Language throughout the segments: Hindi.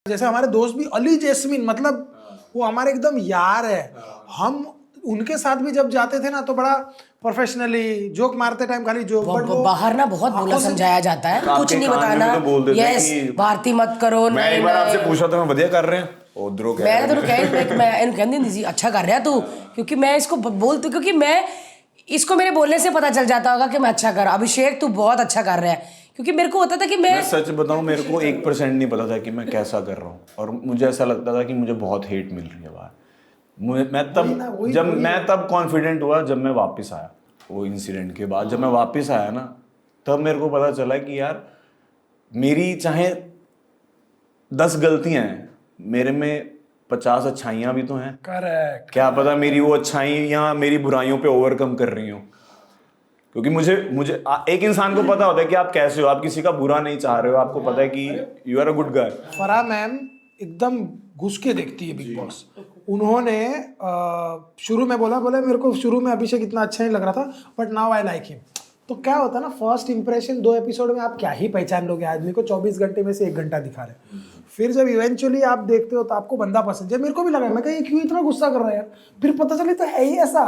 जैसे हमारे दोस्त भी अली जैस्मिन, मतलब वो हमारे एकदम यार है। हम उनके साथ भी जब जाते थे ना तो बड़ा प्रोफेशनली जोक मारते टाइम खाली जोक, बट वो बाहर ना बहुत बोला समझाया जाता है, कुछ नहीं बताना, यस भारती मत करो। मैं एक बार आपसे पूछा था, मैं बढ़िया कर रहे हैं उधरों कह मैं तो कहती अच्छा कर रहा है तू, क्योंकि मैं इसको बोलती, क्योंकि मैं इसको मेरे बोलने से पता चल जाता होगा कि मैं अच्छा कर, अभिषेक तू बहुत अच्छा कर रहा है, क्योंकि मेरे को होता था कि मैं सच बताऊं, मेरे को 1% नहीं पता था कि मैं कैसा कर रहा हूँ, और मुझे ऐसा लगता था कि मुझे बहुत हेट मिल रही है बाहर। मैं तब कॉन्फिडेंट हुआ जब मैं वापस आया वो इंसिडेंट के बाद। जब मैं वापस आया ना, तब मेरे को पता चला कि यार मेरी चाहे 10 गलतियां हैं, मेरे में 50 अच्छाइयां भी तो हैं। करेक्ट। क्या पता मेरी वो अच्छाइयां मेरी बुराइयों पे ओवरकम कर रही हूँ, क्योंकि मुझे एक इंसान को पता होता है कि आप कैसे हो, आप किसी का बुरा नहीं चाह रहे हो, आपको पता है कि you are a good guy. Farah ma'am एकदम घुस के देखती है बिग बॉस। उन्होंने शुरू में बोला मेरे को शुरू में अभिषेक इतना अच्छा नहीं लग रहा था, but now I like him. तो क्या होता है ना, फर्स्ट इंप्रेशन 2 एपिसोड में आप क्या ही पहचान लोगे आदमी को, 24 घंटे में से 1 घंटा दिखा रहे। फिर जब इवेंचुअली आप देखते हो तो आपको बंदा पसंद है। मेरे को भी लगा, मैं कहा ये क्यों इतना गुस्सा कर रहा है यार, फिर पता चले तो है ही ऐसा।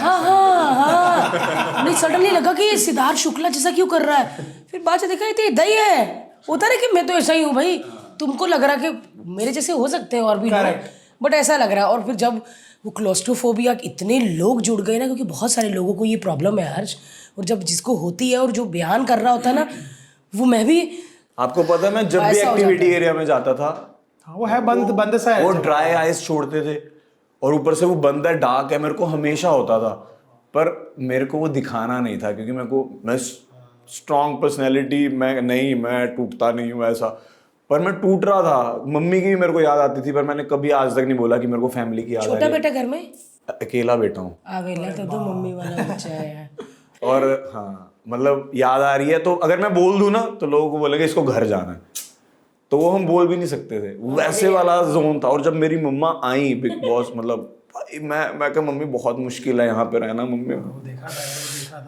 हाँ नहीं, सडनली लगा कि ये सिद्धार्थ शुक्ला जैसा क्यों कर रहा है, फिर बाद में देखा ये दही है, होता है कि मैं तो ऐसा ही हूँ भाई, तुमको लग रहा कि मेरे जैसे हो सकते हैं और भी लोग, बट ऐसा लग रहा है। और फिर जब वो क्लोस्ट्रोफोबिया, इतने लोग जुड़ गए ना, क्योंकि बहुत सारे लोगों को ये प्रॉब्लम है हर्ष, और जब जिसको होती है और जो बयान कर रहा होता है ना, वो मैं भी, आपको पता है मैं जब भी एक्टिविटी एरिया में जाता था, वो है बंद सा है, वो ड्राई आइज छोड़ते थे, और ऊपर से वो बंद है, डार्क है, मेरे को हमेशा होता था, पर मेरे को वो दिखाना नहीं था, क्योंकि मैं स्ट्रॉन्ग पर्सनैलिटी, मैं टूटता नहीं हूँ ऐसा, पर मैं टूट रहा था। मम्मी की भी मेरे को याद आती थी, पर मैंने कभी आज तक नहीं बोला कि मेरे को फैमिली की याद आ रही है। छोटा बेटा घर में, अकेला बेटा हूँ, अकेला तो मम्मी वाला बच्चा है। और हाँ मतलब याद आ रही है, तो अगर मैं बोल दूं ना तो लोगों को बोलेगा इसको घर जाना है, तो वो हम बोल भी नहीं सकते थे, वैसे वाला जोन था। और जब मेरी मम्मा आई बिग बॉस, मतलब मैं कहा मम्मी बहुत मुश्किल है यहाँ पे रहना, मम्मी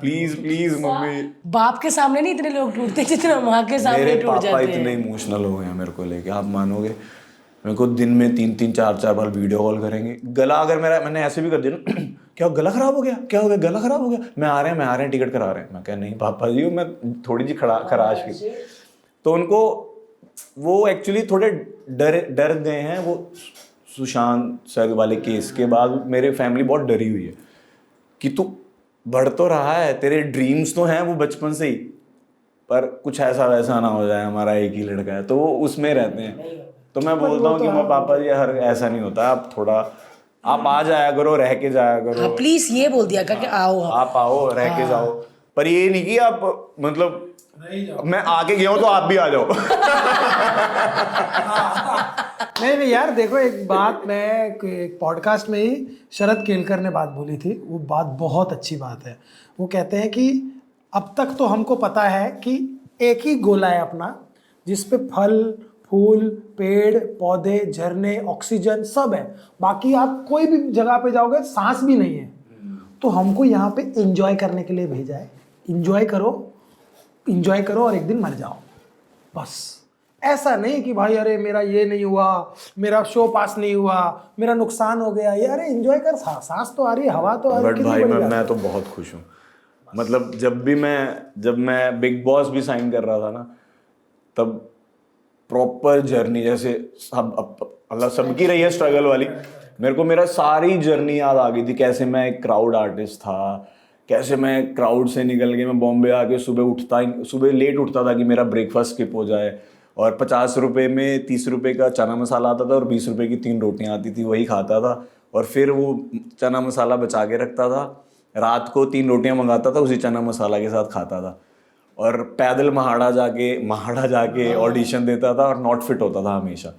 प्लीज मम्मी। बाप के सामने नहीं इतने लोग टूटते जितना माँ के सामने टूट जाते हैं। पापा इतने इमोशनल हो गए हैं मेरे को लेके, आप मानोगे, मेरे को दिन में 3-3 4-4 बार वीडियो कॉल करेंगे। गला अगर मैंने ऐसे भी कर दिया ना, क्या गला खराब हो गया, क्या हो गया, गला खराब हो गया, मैं आ रहे हैं टिकट करा रहे हैं। मैं कहा नहीं पापा जी, मैं थोड़ी जी खराश की। तो उनको वो एक्चुअली थोड़े डर गए हैं। वो सुशांत सर वाले केस के बाद मेरे फैमिली बहुत डरी हुई है कि तू बढ़ तो रहा है, तेरे ड्रीम्स तो हैं वो बचपन से ही, पर कुछ ऐसा वैसा ना हो जाए, हमारा एक ही लड़का है, तो वो उसमें रहते हैं। तो मैं बोलता हूँ कि मैं पापा जी हर ऐसा नहीं होता, आप थोड़ा आप आ जाया करो, रह के जाया करो। हाँ प्लीज ये बोल दिया कि आओ, आप आओ, रह के जाओ, पर ये नहीं कि आप मतलब मैं आके गया हूँ तो आप भी आ जाओ। नहीं यार देखो, एक बात मैं एक पॉडकास्ट में ही शरद केलकर ने बात बोली थी, वो बात बहुत अच्छी बात है। वो कहते हैं कि अब तक तो हमको पता है कि एक ही गोला है अपना, जिसपे फल फूल पेड़ पौधे झरने ऑक्सीजन सब है, बाकी आप कोई भी जगह पे जाओगे सांस भी नहीं है। तो हमको यहाँ पे एंजॉय करने के लिए भेजा है, एंजॉय करो और एक दिन मर जाओ बस। ऐसा नहीं कि भाई अरे मेरा ये नहीं हुआ, मेरा शो पास नहीं हुआ, मेरा नुकसान हो गया, ये अरे एंजॉय कर, सांस तो आ रही है, हवा तो आ रही है। बट भाई मैं तो बहुत खुश हूँ, मतलब जब मैं बिग बॉस भी साइन कर रहा था ना, तब प्रॉपर जर्नी, जैसे सब सबकी रही है स्ट्रगल वाली, मेरे को मेरा सारी जर्नी याद आ गई थी। कैसे मैं एक क्राउड आर्टिस्ट था, कैसे मैं क्राउड से निकल के मैं बॉम्बे आके सुबह लेट उठता था कि मेरा ब्रेकफास्ट स्किप हो जाए, और 50 रुपये में 30 रुपये का चना मसाला आता था और 20 रुपये की 3 रोटियां आती थी, वही खाता था, और फिर वो चना मसाला बचा के रखता था, रात को 3 रोटियां मंगाता था, उसी चना मसाला के साथ खाता था, और पैदल महाड़ा जाके ऑडिशन देता था, और नॉट फिट होता था हमेशा।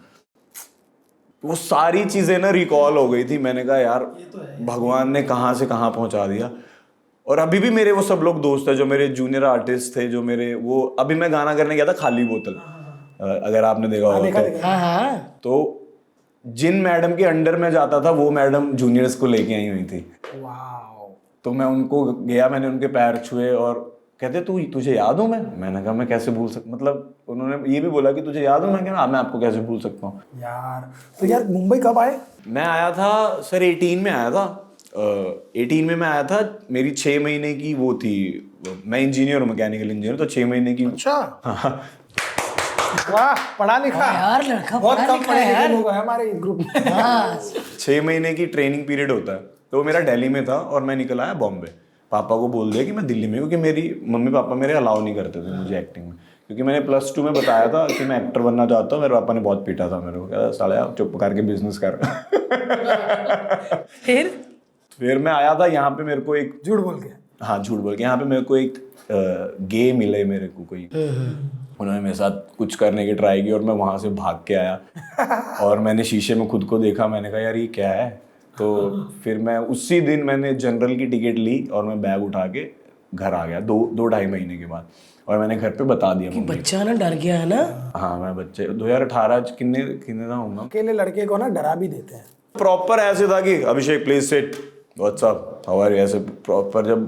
वो सारी चीज़ें ना रिकॉल हो गई थी। मैंने कहा यार भगवान ने कहाँ से कहाँ पहुँचा दिया। और अभी भी मेरे वो सब लोग दोस्त हैं जो मेरे जूनियर आर्टिस्ट थे, जो मेरे वो, अभी मैं गाना करने गया था खाली बोतल, अगर आपने देखा होगा तो जिन मैडम के अंडर में जाता था वो मैडम जूनियर्स को लेके आई हुई थी। तो मैं उनको गया, मैंने उनके पैर छुए, और कहते तुझे याद हूँ मैंने कहा मैं कैसे भूल सकता, मतलब उन्होंने ये भी बोला कि तुझे याद हूँ, मैं कहा मैं आपको कैसे भूल सकता हूँ यार। तो यार मुंबई कब आए? मैं आया था सर 18 में आया था। 18 में मैं आया था, मेरी 6 महीने की वो थी, मैं इंजीनियर हूँ, मैकेनिकल इंजीनियर, तो 6 महीने की। अच्छा, हाँ वाह, पढ़ा लिखा यार लड़का बहुत पढ़ा कम लिखा पढ़े है लिखे यार। लोग हैं हमारे ग्रुप में। हाँ 6 महीने की ट्रेनिंग पीरियड होता है, तो वो मेरा दिल्ली में था और मैं निकल आया बॉम्बे। पापा को बोल दिया कि मैं दिल्ली में हूँ, क्योंकि मेरी मम्मी पापा मेरे अलाउ नहीं करते थे मुझे एक्टिंग में, क्योंकि मैंने +2 में बताया था कि मैं एक्टर बनना चाहता हूँ। मेरे पापा ने बहुत पीटा था मेरे को, कहता साला चुप करके बिजनेस कर। फिर मैं आया था यहाँ पे, मेरे को एक झूठ बोल के। हाँ झूठ बोल के, यहाँ पे मेरे को एक गे मिले मेरे को कोई, उन्होंने मेरे साथ कुछ करने की ट्राई की और मैं वहाँ से भाग के आया और मैंने शीशे में खुद को देखा, मैंने कहा यार ये क्या है। तो फिर मैं उसी दिन मैंने जनरल की टिकट ली और मैं बैग उठा के घर आ गया 2-2.5 महीने के बाद, और मैंने घर पे बता दिया कि मम्मी बच्चा ना डर गया है ना। को। हाँ मैं बच्चे 2018 किन्ने किन्ने था हूँ अकेले लड़के को ना डरा भी देते हैं। प्रॉपर ऐसे था कि अभिषेक प्लीज सिट व्हाट्सअप हमारे, ऐसे प्रॉपर जब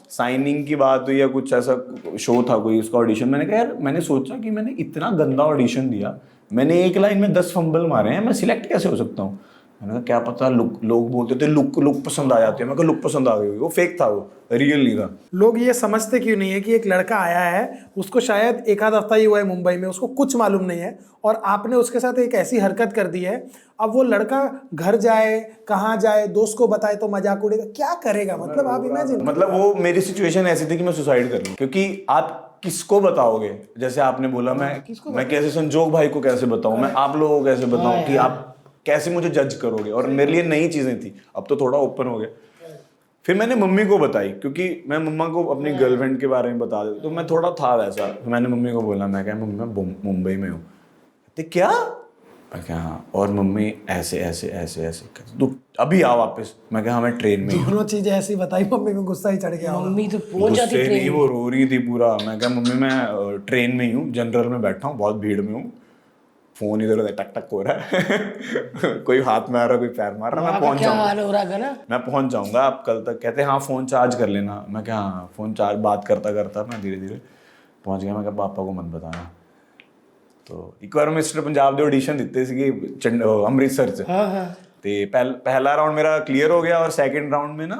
साइनिंग की बात हुई या कुछ ऐसा शो था कोई, उसका ऑडिशन, मैंने कहा यार, मैंने सोचा कि मैंने इतना गंदा ऑडिशन दिया, मैंने एक लाइन में 10 फंबल मारे हैं, मैं सिलेक्ट कैसे हो सकता हूँ। मैंने कहा क्या पता लुक, लोग बोलते थे लुक पसंद आ जाती है, मैं कहा लुक पसंद आ गई, वो फेक था, वो रियल नहीं था। लोग ये समझते क्यों नहीं है कि एक लड़का आया है, उसको शायद एक आध हफ्ता ही हुआ है मुंबई में, उसको कुछ मालूम नहीं है, और आपने उसके साथ एक ऐसी हरकत कर दी है। अब वो लड़का घर जाए, कहाँ जाए, दोस्त को बताए तो मजाक उड़ेगा, क्या करेगा? मतलब आप इमेजिन, मतलब वो मेरी सिचुएशन ऐसी थी कि मैं सुसाइड कर लूं, क्योंकि आप किसको बताओगे, जैसे आपने बोला मैं कैसे संजोग भाई को कैसे बताऊं, मैं आप लोगों को कैसे बताऊं कि आप कैसे मुझे जज करोगे, और मेरे लिए नई चीजें थी, अब तो थोड़ा ओपन हो गया। फिर मैंने मम्मी को बताई, क्योंकि मैं मम्मा को अपनी गर्लफ्रेंड के बारे में बता देता, तो मैं थोड़ा था वैसा। तो मैंने मम्मी को बोला, मैं क्या मम्मी मैं मुंबई में हूँ। तो क्या, मैं क्या हाँ, और मम्मी ऐसे ऐसे ऐसे ऐसे, तो अभी आओ वापस। मैं क्या हाँ मैं ट्रेन में ही हूँ। दोनों चीजें ऐसी बताई, मम्मी को गुस्सा ही चढ़ गया होगा। मम्मी तो पहुंच जाती गुस्से नहीं, ट्रेन। वो रो रही थी पूरा। मैं क्या मम्मी मैं ट्रेन में ही हूँ, जनरल में बैठा हूँ, बहुत भीड़ में हूँ, फोन इधर उधर टक टक हो रहा है। कोई हाथ में आ रहा, कोई पैर मार रहा, मैं पहुंच क्या जाऊंगा, हाल हो रहा है ना। मैं पहुंच जाऊंगा आप कल तक। कहते हाँ फोन चार्ज कर लेना। मैं क्या हाँ फोन चार्ज, बात करता करता मैं धीरे धीरे पहुंच गया। मैं क्या पापा को मत बताना। तो एक बार मिस्टर पंजाब ਦੇ ऑडिशन ਦਿੱਤੇ ਸੀਗੇ ਅੰਮ੍ਰਿਤਸਰ ਚ। ਤੇ पहला राउंड मेरा क्लियर हो गया, और सेकंड राउंड में ना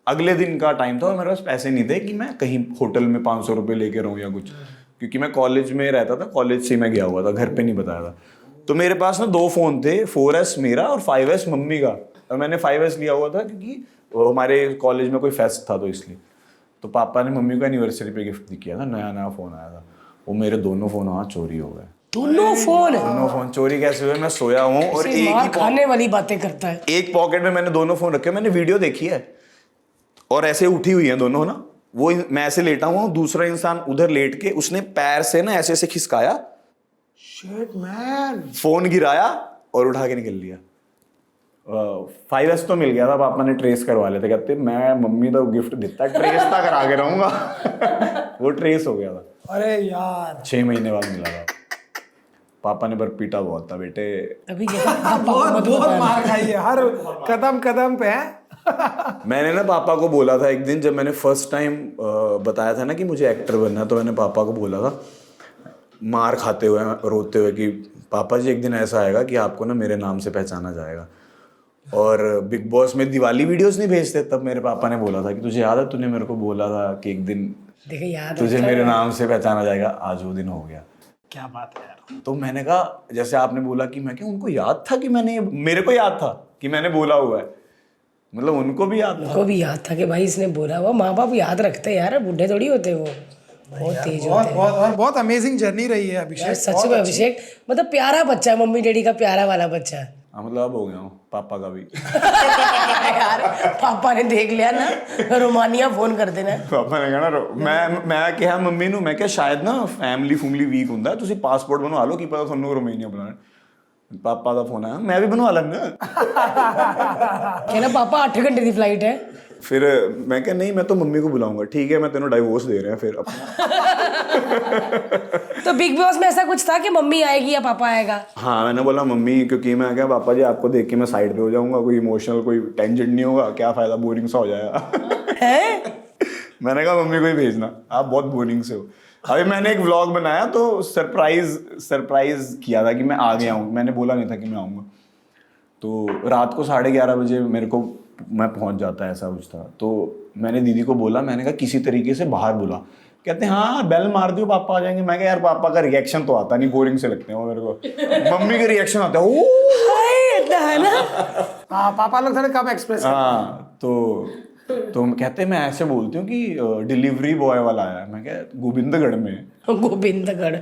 अगले दिन का टाइम था और मेरे पास पैसे नहीं थे कि मैं कहीं होटल में 500 रुपये लेके रहूँ या कुछ, क्योंकि मैं कॉलेज में रहता था, कॉलेज से मैं गया हुआ था, घर पे नहीं बताया था। तो मेरे पास ना 2 फ़ोन थे, 4S मेरा और 5S मम्मी का, और मैंने 5S लिया हुआ था क्योंकि हमारे कॉलेज में कोई फेस्ट था, तो इसलिए। तो पापा ने मम्मी को एनिवर्सरी पे गिफ्ट किया था, नया नया फ़ोन आया था, वो मेरे दोनों फ़ोन वहाँ चोरी हो गए। दोनों फोन चोरी कैसे हुए? मैं सोया हूँ और एक मार ही खाने वाली बातें करता है। एक पॉकेट में मैंने दोनों फोन रखे, मैंने वीडियो देखी है, और ऐसे उठी हुई है दोनों ना, वो मैं ऐसे लेटा हुआ हूँ, दूसरा इंसान उधर लेट के उसने पैर से ना ऐसे ऐसे खिसकाया, शिट मैन, फोन गिराया और उठा के निकल लिया। 5S तो मिल गया था, पापा ने ट्रेस करवा लेते, कहते मैं मम्मी तो गिफ्ट देता ट्रेस तक करा के रहूंगा। वो ट्रेस हो गया था। अरे यार 6 महीने बाद मिला था। पापा ने पर पीटा बहुत था बेटे। अभी कहता पापा को बहुत मत बहुत बताना। मार खाई है हर कदम कदम पे है। मैंने ना पापा को बोला था एक दिन, जब मैंने फर्स्ट टाइम बताया था ना कि मुझे एक्टर बनना है, तो मैंने पापा को बोला था मार खाते हुए, रोते हुए, कि पापा जी एक दिन ऐसा आएगा कि आपको ना मेरे नाम से पहचाना जाएगा। और बिग बॉस में दिवाली वीडियोस नहीं भेजते, तब मेरे पापा ने बोला था कि तुझे याद है, तूने मेरे को बोला था कि एक दिन देखे याद तुझे मेरे नाम से पहचाना जाएगा। आज वो दिन हो गया। क्या बात है यार। तो मैंने कहा, जैसे आपने बोला कि मैं क्या, उनको याद था कि मैंने, मेरे को याद था कि मैंने बोला हुआ है, मतलब उनको भी याद था। उनको भी याद था कि भाई इसने बोला हुआ। माँ बाप याद रखते हैं यार, बूढ़े थोड़ी होते वो, बहुत तेज बहुत होते बहुत और बहुत अमेजिंग जर्नी रही है हैं। अभिषेक। सच में अभिषेक मतलब प्यारा बच्चा है, मम्मी डैडी का प्यारा वाला बच्चा है। हाँ मतलब अब हो गया हूँ पापा का भी। यार पापा ने देख लिया ना, रोमानिया फोन कर देना। पापा ने कहा ना, मैं क्या मम्मी नू, मैं क्या शायद ना फैमिली वीक ਹੁੰਦਾ, ਤੁਸੀਂ ਪਾਸਪੋਰਟ बनवा लो, की पता ਤੁਹਾਨੂੰ रोमानिया बुलाना। पापा का फोन आया, मैं भी बनवा लेना। कहना पापा 8 घंटे की फ्लाइट है। फिर मैं क्या नहीं, मैं तो मम्मी को बुलाऊंगा। ठीक है, मैं तेनों डाइवोर्स दे रहे हैं फिर तो बिग बॉस में ऐसा कुछ था कि मम्मी आएगी या पापा आएगा? हाँ मैंने बोला मम्मी, क्योंकि मैं क्या पापा जी आपको देख के मैं साइड पे हो जाऊंगा, कोई इमोशनल कोई टेंशन नहीं होगा, क्या फायदा, बोरिंग सा हो जाएगा। है मैंने कहा मम्मी को ही भेजना, आप बहुत बोरिंग से हो। अभी मैंने एक व्लॉग बनाया तो सरप्राइज किया था कि मैं आ गया हूँ, मैंने बोला नहीं था कि मैं आऊँगा। तो रात को 11:30 बजे मैं पहुंच जाता है, ऐसा कुछ था। तो मैंने दीदी को बोला, मैंने कहा किसी तरीके से बाहर बुला। कहते हैं हाँ बेल मार दियो पापा आ जाएंगे। मैं कहा यार पापा का रिएक्शन तो आता नहीं, बोरिंग से लगते हैं वो मेरे को। मम्मी का रिएक्शन आता है ओ है ना। हाँ पापा लोग थोड़े कम एक्सप्रेस। हाँ तो कहते हैं, मैं ऐसे बोलती हूँ कि डिलीवरी बॉय वाला आया। मैं क्या गोविंदगढ़ में, गोविंदगढ़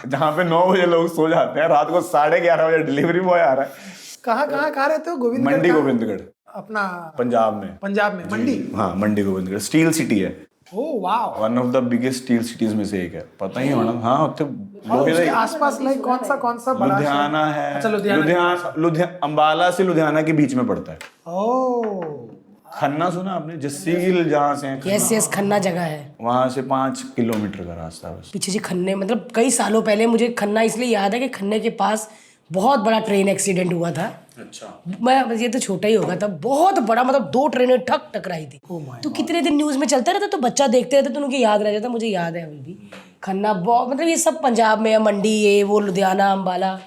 जहाँ पे 9 बजे लोग सो जाते हैं, रात को 11:30 बजे डिलीवरी बॉय आ रहा है। कहाँ रहते हो? गोविंदगढ़? मंडी गोविंदगढ़, अपना पंजाब में मंडी। हाँ मंडी गोविंदगढ़ स्टील सिटी है, ओह वाह। One of the biggest steel cities में से एक है, पता ही होना। हाँ उत्ते और उसके आसपास लाइक कौन सा बड़ा लुधियाना है। अच्छा लुधियाना अंबाला से लुधियाना के बीच में पड़ता है। ओह खन्ना सुना आपने? जस्सील जहाँ से है, यस खन्ना जगह है, वहां से 5 किलोमीटर का रास्ता है बस। पीछे जी खन्ने, मतलब कई सालों पहले मुझे खन्ना इसलिए याद है कि खन्ने के पास बहुत बड़ा ट्रेन एक्सीडेंट हुआ था। अच्छा। मैं ये तो छोटा ही होगा तब, बहुत बड़ा, मतलब 2 ट्रेनें टकराई थी। तो कितने दिन न्यूज में चलता रहता, तो बच्चा देखते रहते तो उनके याद रह जाता। मुझे याद है अभी भी खन्ना बहुत, मतलब ये सब पंजाब में है, मंडी ये वो लुधियाना अंबाला